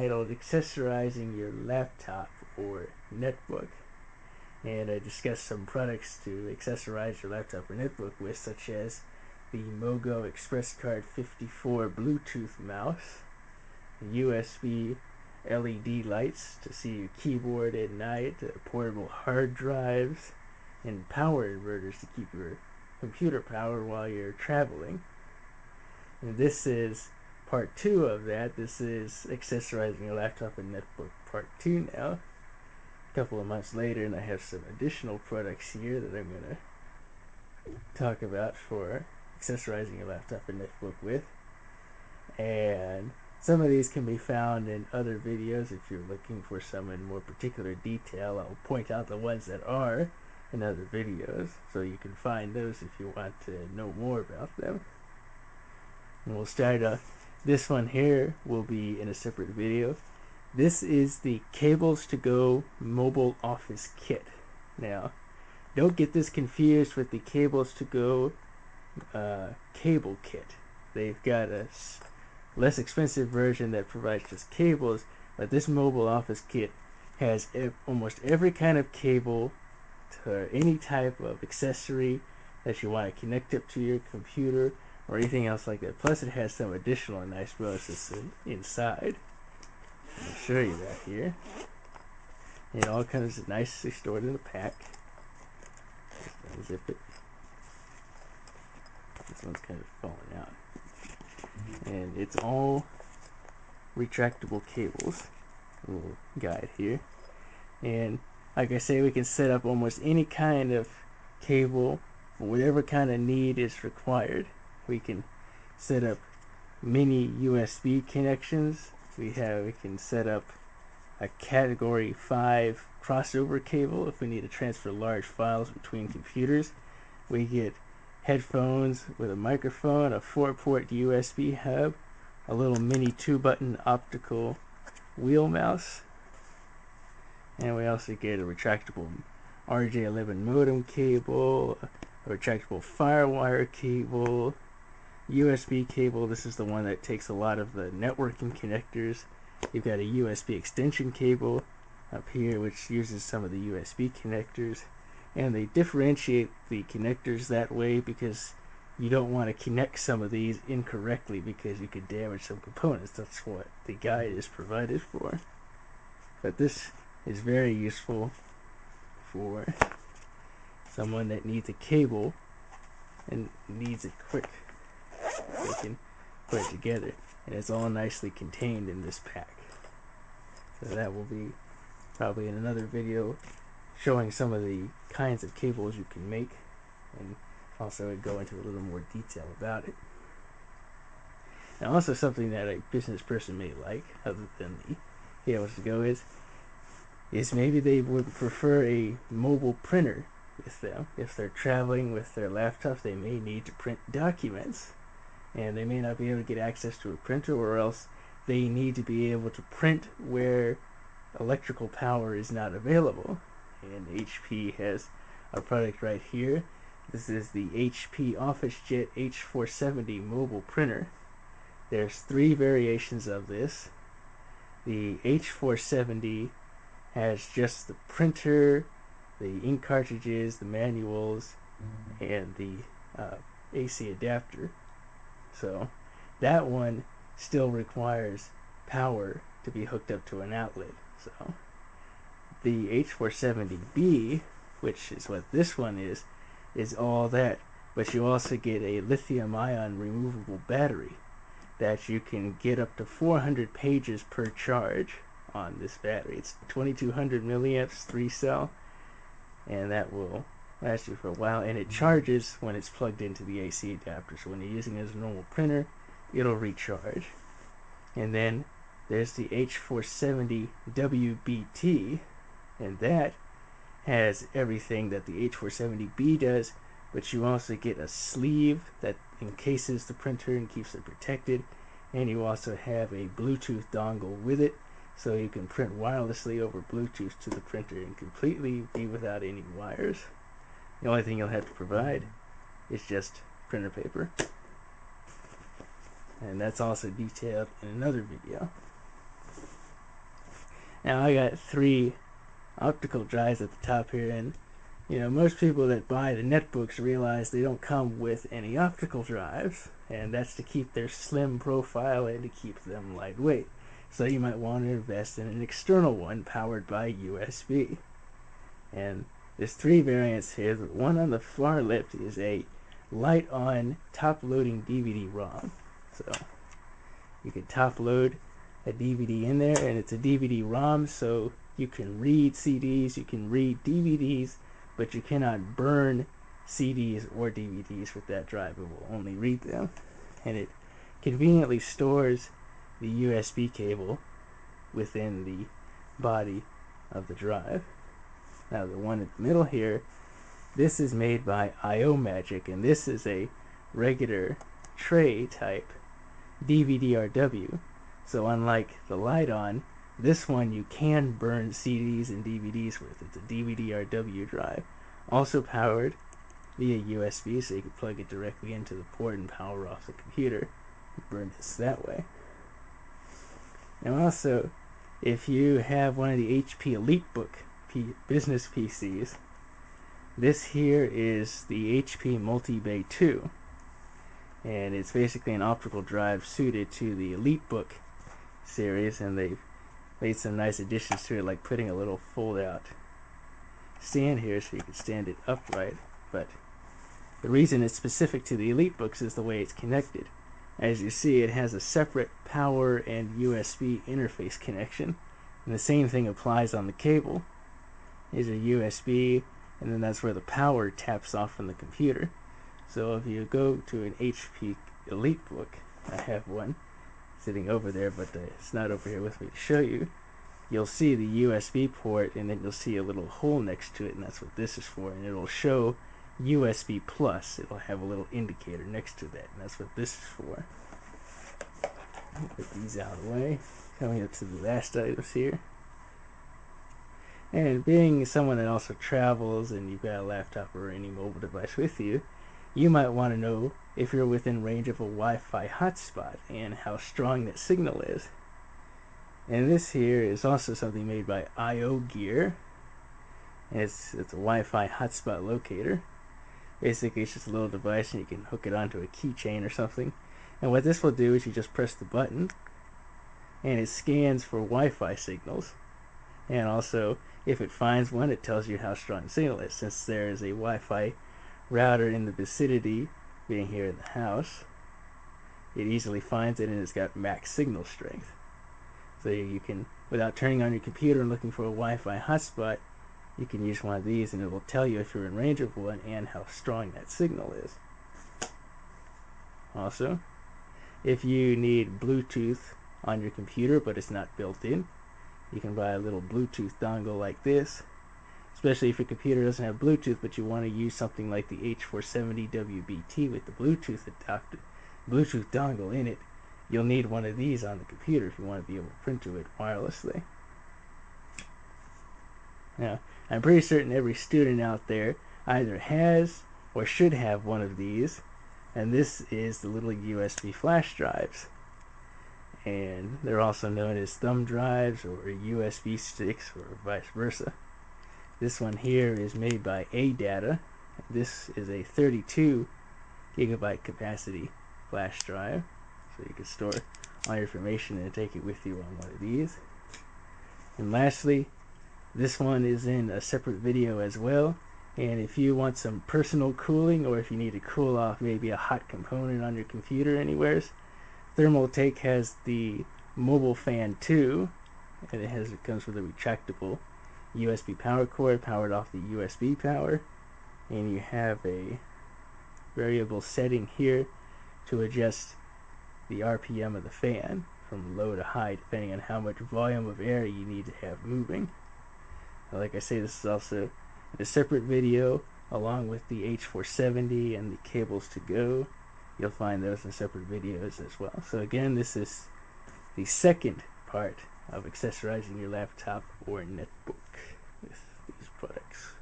titled Accessorizing Your Laptop or Netbook, and I discussed some products to accessorize your laptop or netbook with, such as the Mogo Express Card 54 Bluetooth mouse, USB LED lights to see your keyboard at night, portable hard drives, and power inverters to keep your computer powered while you're traveling. And this is part 2 of that. This is accessorizing your laptop and netbook part 2 now. A couple of months later, and I have some additional products here that I'm going to talk about for accessorizing your laptop and netbook with. And some of these can be found in other videos. If you're looking for some in more particular detail, I'll point out the ones that are in other videos, so you can find those if you want to know more about them. And we'll start this one here will be in a separate video. This is the Cables to Go Mobile Office Kit. Now, don't get this confused with the Cables to Go cable kit. They've got a less expensive version that provides just cables, but this mobile office kit has almost every kind of cable to any type of accessory that you want to connect up to your computer or anything else like that. Plus it has some additional nice bonuses inside. I'll show you that here. It all comes nicely stored in a pack. Just unzip it. This one's kind of falling out. And it's all retractable cables. A little guide here. And like I say, we can set up almost any kind of cable for whatever kind of need is required. We can set up mini USB connections. We can set up a category 5 crossover cable if we need to transfer large files between computers. We get headphones with a microphone, a 4-port USB hub, a little mini 2-button optical wheel mouse, and we also get a retractable RJ11 modem cable, a retractable FireWire cable, USB cable. This is the one that takes a lot of the networking connectors. You've got a USB extension cable up here which uses some of the USB connectors, and they differentiate the connectors that way because you don't want to connect some of these incorrectly because you could damage some components. That's what the guide is provided for. But this is very useful for someone that needs a cable and needs it quick. They can put it together, and it's all nicely contained in this pack. So that will be probably in another video showing some of the kinds of cables you can make, and also go into a little more detail about it. And also something that a business person may like, other than the cables to go, is maybe they would prefer a mobile printer with them. If they're traveling with their laptops, they may need to print documents, and they may not be able to get access to a printer, or else they need to be able to print where electrical power is not available. And HP has a product right here. This is the HP OfficeJet H470 mobile printer. There's 3 variations of this. The H470 has just the printer, the ink cartridges, the manuals, and the AC adapter. So that one still requires power to be hooked up to an outlet. So the H470B, which is what this one is all that, but you also get a lithium-ion removable battery that you can get up to 400 pages per charge on this battery. It's 2200 milliamps, 3-cell, and that will last you for a while, and it charges when it's plugged into the AC adapter. So when you're using it as a normal printer, it'll recharge. And then there's the H470 WBT, and that has everything that the H470B does, but you also get a sleeve that encases the printer and keeps it protected, and you also have a Bluetooth dongle with it, so you can print wirelessly over Bluetooth to the printer and completely be without any wires. The only thing you'll have to provide is just printer paper, and that's also detailed in another video. Now I got 3 optical drives at the top here, and most people that buy the netbooks realize they don't come with any optical drives, and that's to keep their slim profile and to keep them lightweight. So you might want to invest in an external one powered by USB. And there's 3 variants here. The one on the far left is a light-on top-loading DVD-ROM. So you can top-load a DVD in there, and it's a DVD-ROM, so you can read CDs, you can read DVDs, but you cannot burn CDs or DVDs with that drive. It will only read them. And it conveniently stores the USB cable within the body of the drive. Now the one in the middle here, this is made by IO Magic, and this is a regular tray type DVD-RW. So unlike the light-on, this one you can burn CDs and DVDs with. It's a DVD-RW drive. Also powered via USB, so you can plug it directly into the port and power off the computer and burn this that way. Now also, if you have one of the HP EliteBook business PCs, this here is the HP Multi-Bay 2. And it's basically an optical drive suited to the EliteBook series, and they've made some nice additions to it, like putting a little fold-out stand here so you can stand it upright. But the reason it's specific to the EliteBooks is the way it's connected. As you see, it has a separate power and USB interface connection, and the same thing applies on the cable. There's a USB, and then that's where the power taps off from the computer. So if you go to an HP EliteBook, I have one sitting over there, but it's not over here with me to show you. You'll see the USB port, and then you'll see a little hole next to it, and that's what this is for. And it'll show USB plus. It'll have a little indicator next to that, and that's what this is for. Put these out of the way. Coming up to the last items here. And being someone that also travels and you've got a laptop or any mobile device with you, you might want to know if you're within range of a Wi-Fi hotspot and how strong that signal is. And this here is also something made by IO Gear. And it's a Wi-Fi hotspot locator. Basically, it's just a little device, and you can hook it onto a keychain or something. And what this will do is you just press the button, and it scans for Wi-Fi signals. And also, if it finds one, it tells you how strong the signal is. Since there is a Wi-Fi router in the vicinity, being here in the house, it easily finds it, and it's got max signal strength. So you can, without turning on your computer and looking for a Wi-Fi hotspot, you can use one of these, and it will tell you if you're in range of one and how strong that signal is. Also, if you need Bluetooth on your computer but it's not built in, you can buy a little Bluetooth dongle like this. Especially if your computer doesn't have Bluetooth, but you want to use something like the H470 WBT with the Bluetooth dongle in it, you'll need one of these on the computer if you want to be able to print to it wirelessly. Now, I'm pretty certain every student out there either has or should have one of these, and this is the little USB flash drives. And they're also known as thumb drives or USB sticks or vice versa. This one here is made by ADATA. This is a 32 gigabyte capacity flash drive, so you can store all your information and take it with you on one of these. And lastly, this one is in a separate video as well, and if you want some personal cooling, or if you need to cool off maybe a hot component on your computer anywheres, Thermaltake has the Mobile Fan 2, and it comes with a retractable USB power cord powered off the USB power, and you have a variable setting here to adjust the RPM of the fan from low to high depending on how much volume of air you need to have moving. Like I say, this is also in a separate video along with the H470 and the cables to go. You'll find those in separate videos as well. So again, this is the second part of accessorizing your laptop or netbook with these products.